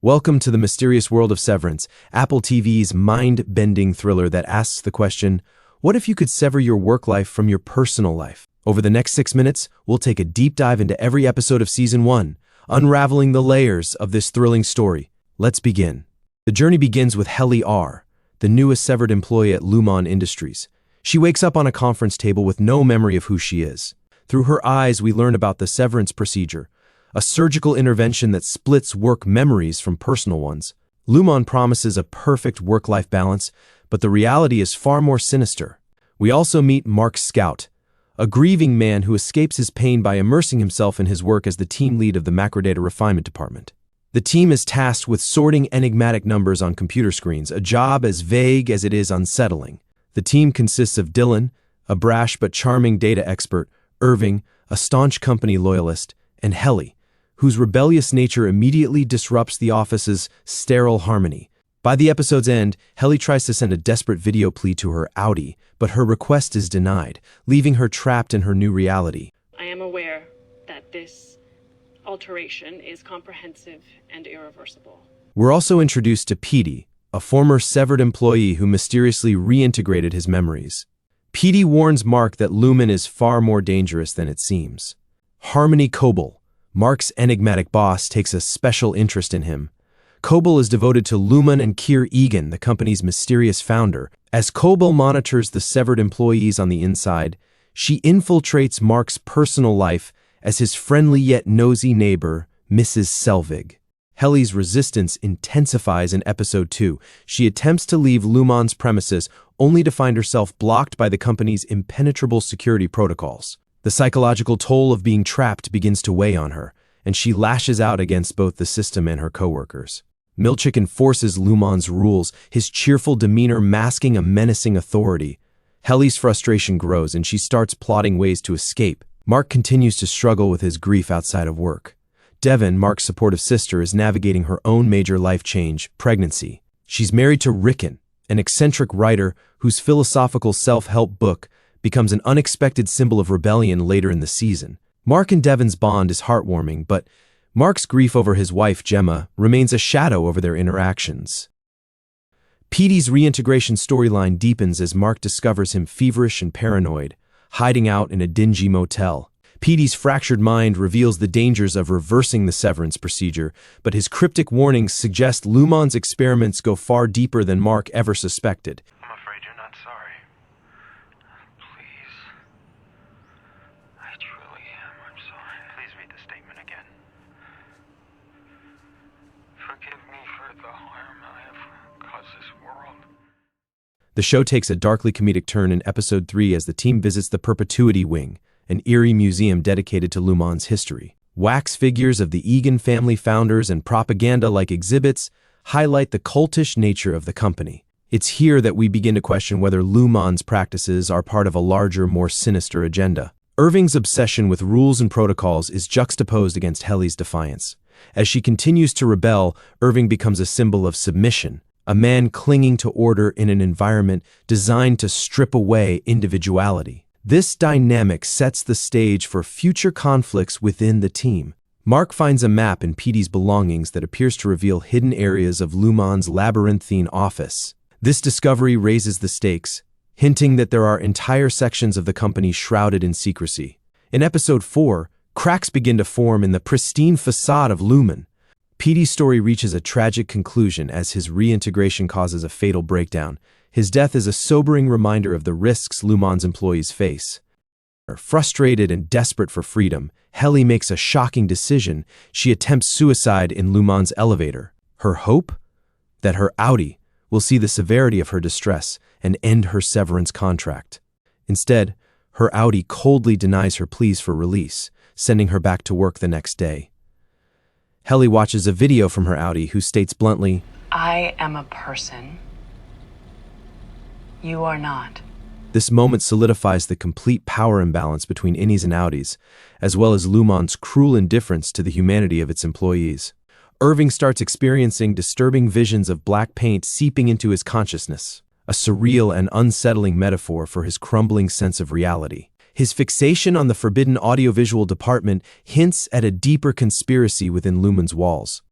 Welcome to the mysterious world of Severance, Apple TV's mind-bending thriller that asks the question, what if you could sever your work life from your personal life? Over the next 6 minutes, we'll take a deep dive into every episode of Season 1, unraveling the layers of this thrilling story. Let's begin. The journey begins with Helly, the newest severed employee at Lumon Industries. She wakes up on a conference table with no memory of who she is. Through her eyes, we learn about the severance procedure, a surgical intervention that splits work memories from personal ones. Lumon promises a perfect work-life balance, but the reality is far more sinister. We also meet Mark Scout, a grieving man who escapes his pain by immersing himself in his work as the team lead of the macrodata refinement department. The team is tasked with sorting enigmatic numbers on computer screens, a job as vague as it is unsettling. The team consists of Dylan, a brash but charming data expert, Irving, a staunch company loyalist, and Helly, whose rebellious nature immediately disrupts the office's sterile harmony. By the episode's end, Helly tries to send a desperate video plea to her outie, but her request is denied, leaving her trapped in her new reality. I am aware that this alteration is comprehensive and irreversible. We're also introduced to Petey, a former severed employee who mysteriously reintegrated his memories. Petey warns Mark that Lumon is far more dangerous than it seems. Harmony Coble, Mark's enigmatic boss, takes a special interest in him. Coble is devoted to Lumon and Keir Egan, the company's mysterious founder. As Coble monitors the severed employees on the inside, she infiltrates Mark's personal life as his friendly yet nosy neighbor, Mrs. Selvig. Helly's resistance intensifies in Episode 2. She attempts to leave Lumon's premises, only to find herself blocked by the company's impenetrable security protocols. The psychological toll of being trapped begins to weigh on her, and she lashes out against both the system and her coworkers. Milchick enforces Lumon's rules, his cheerful demeanor masking a menacing authority. Helly's frustration grows, and she starts plotting ways to escape. Mark continues to struggle with his grief outside of work. Devon, Mark's supportive sister, is navigating her own major life change, pregnancy. She's married to Rickon, an eccentric writer whose philosophical self-help book becomes an unexpected symbol of rebellion later in the season. Mark and Devon's bond is heartwarming, but Mark's grief over his wife, Gemma, remains a shadow over their interactions. Petey's reintegration storyline deepens as Mark discovers him feverish and paranoid, hiding out in a dingy motel. Petey's fractured mind reveals the dangers of reversing the severance procedure, but his cryptic warnings suggest Lumon's experiments go far deeper than Mark ever suspected. I'm afraid you're not sorry. Please. I truly am. I'm sorry. Please read the statement again. Forgive me for the harm I have caused this world. The show takes a darkly comedic turn in Episode 3 as the team visits the Perpetuity Wing, an eerie museum dedicated to Lumon's history. Wax figures of the Egan family founders and propaganda-like exhibits highlight the cultish nature of the company. It's here that we begin to question whether Lumon's practices are part of a larger, more sinister agenda. Irving's obsession with rules and protocols is juxtaposed against Helly's defiance. As she continues to rebel, Irving becomes a symbol of submission, a man clinging to order in an environment designed to strip away individuality. This dynamic sets the stage for future conflicts within the team. Mark finds a map in Petey's belongings that appears to reveal hidden areas of Lumon's labyrinthine office. This discovery raises the stakes, hinting that there are entire sections of the company shrouded in secrecy. In Episode 4, cracks begin to form in the pristine facade of Lumon. Petey's story reaches a tragic conclusion as his reintegration causes a fatal breakdown. His death is a sobering reminder of the risks Lumon's employees face. Frustrated and desperate for freedom, Helly makes a shocking decision. She attempts suicide in Lumon's elevator. Her hope? That her outie will see the severity of her distress and end her severance contract. Instead, her outie coldly denies her pleas for release, sending her back to work the next day. Helly watches a video from her outie who states bluntly, I am a person. You are not. This moment solidifies the complete power imbalance between innies and outies, as well as Lumon's cruel indifference to the humanity of its employees. Irving starts experiencing disturbing visions of black paint seeping into his consciousness, a surreal and unsettling metaphor for his crumbling sense of reality. His fixation on the forbidden audiovisual department hints at a deeper conspiracy within Lumon's walls.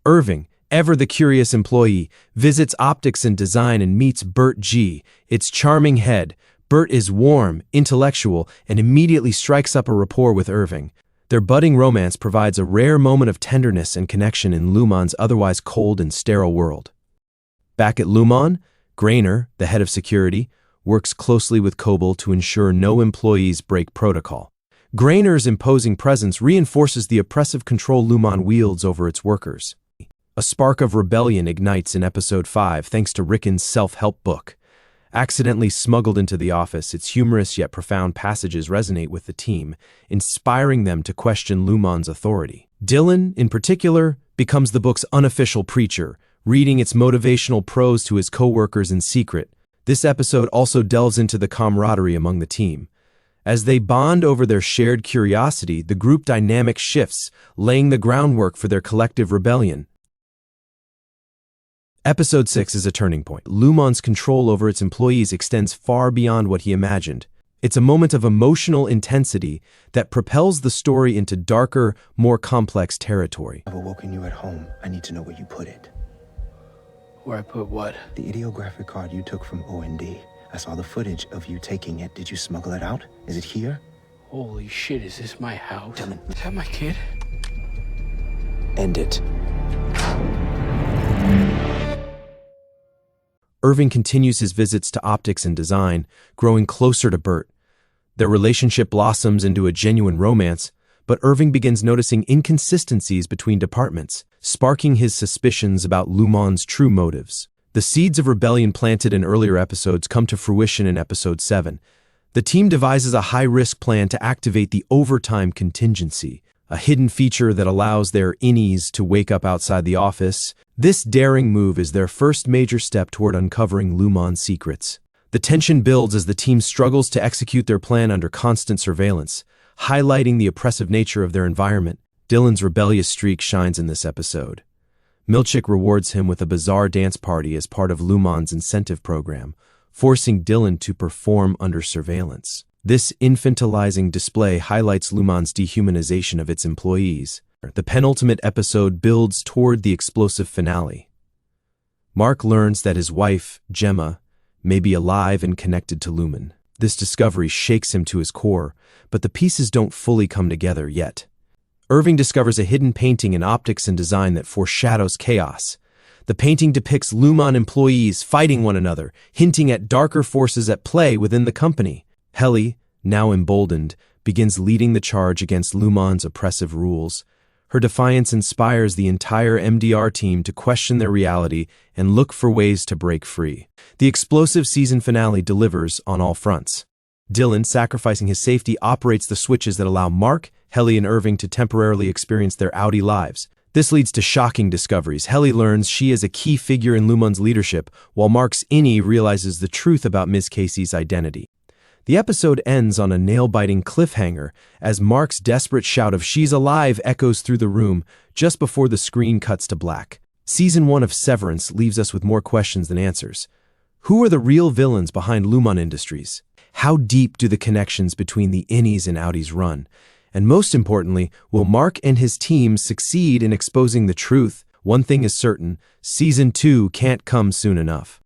Irving, ever the curious employee, visits optics and design and meets Bert G., its charming head. Bert is warm, intellectual, and immediately strikes up a rapport with Irving. Their budding romance provides a rare moment of tenderness and connection in Lumon's otherwise cold and sterile world. Back at Lumon, Grainer, the head of security, works closely with Coble to ensure no employees break protocol. Grainer's imposing presence reinforces the oppressive control Lumon wields over its workers. A spark of rebellion ignites in Episode 5 thanks to Rickon's self-help book. Accidentally smuggled into the office, its humorous yet profound passages resonate with the team, inspiring them to question Lumon's authority. Dylan, in particular, becomes the book's unofficial preacher, reading its motivational prose to his co-workers in secret. This episode also delves into the camaraderie among the team. As they bond over their shared curiosity, the group dynamic shifts, laying the groundwork for their collective rebellion. Episode 6 is a turning point. Lumon's control over its employees extends far beyond what he imagined. It's a moment of emotional intensity that propels the story into darker, more complex territory. I've awoken you at home. I need to know where you put it. Where I put what? The ideographic card you took from OND. I saw the footage of you taking it. Did you smuggle it out? Is it here? Holy shit, is this my house? Dylan. Is that my kid? End it. Irving continues his visits to optics and design, growing closer to Bert. Their relationship blossoms into a genuine romance, but Irving begins noticing inconsistencies between departments, sparking his suspicions about Lumon's true motives. The seeds of rebellion planted in earlier episodes come to fruition in Episode 7. The team devises a high-risk plan to activate the overtime contingency, a hidden feature that allows their innies to wake up outside the office. This daring move is their first major step toward uncovering Lumon's secrets. The tension builds as the team struggles to execute their plan under constant surveillance, highlighting the oppressive nature of their environment. Dylan's rebellious streak shines in this episode. Milchick rewards him with a bizarre dance party as part of Lumon's incentive program, forcing Dylan to perform under surveillance. This infantilizing display highlights Lumon's dehumanization of its employees. The penultimate episode builds toward the explosive finale. Mark learns that his wife, Gemma, may be alive and connected to Lumon. This discovery shakes him to his core, but the pieces don't fully come together yet. Irving discovers a hidden painting in optics and design that foreshadows chaos. The painting depicts Lumon employees fighting one another, hinting at darker forces at play within the company. Helly, now emboldened, begins leading the charge against Lumon's oppressive rules. Her defiance inspires the entire MDR team to question their reality and look for ways to break free. The explosive season finale delivers on all fronts. Dylan, sacrificing his safety, operates the switches that allow Mark, Helly, and Irving to temporarily experience their outie lives. This leads to shocking discoveries. Helly learns she is a key figure in Lumon's leadership, while Mark's innie realizes the truth about Ms. Casey's identity. The episode ends on a nail-biting cliffhanger as Mark's desperate shout of "She's alive" echoes through the room just before the screen cuts to black. Season 1 of Severance leaves us with more questions than answers. Who are the real villains behind Lumon Industries? How deep do the connections between the innies and outies run? And most importantly, will Mark and his team succeed in exposing the truth? One thing is certain, Season 2 can't come soon enough.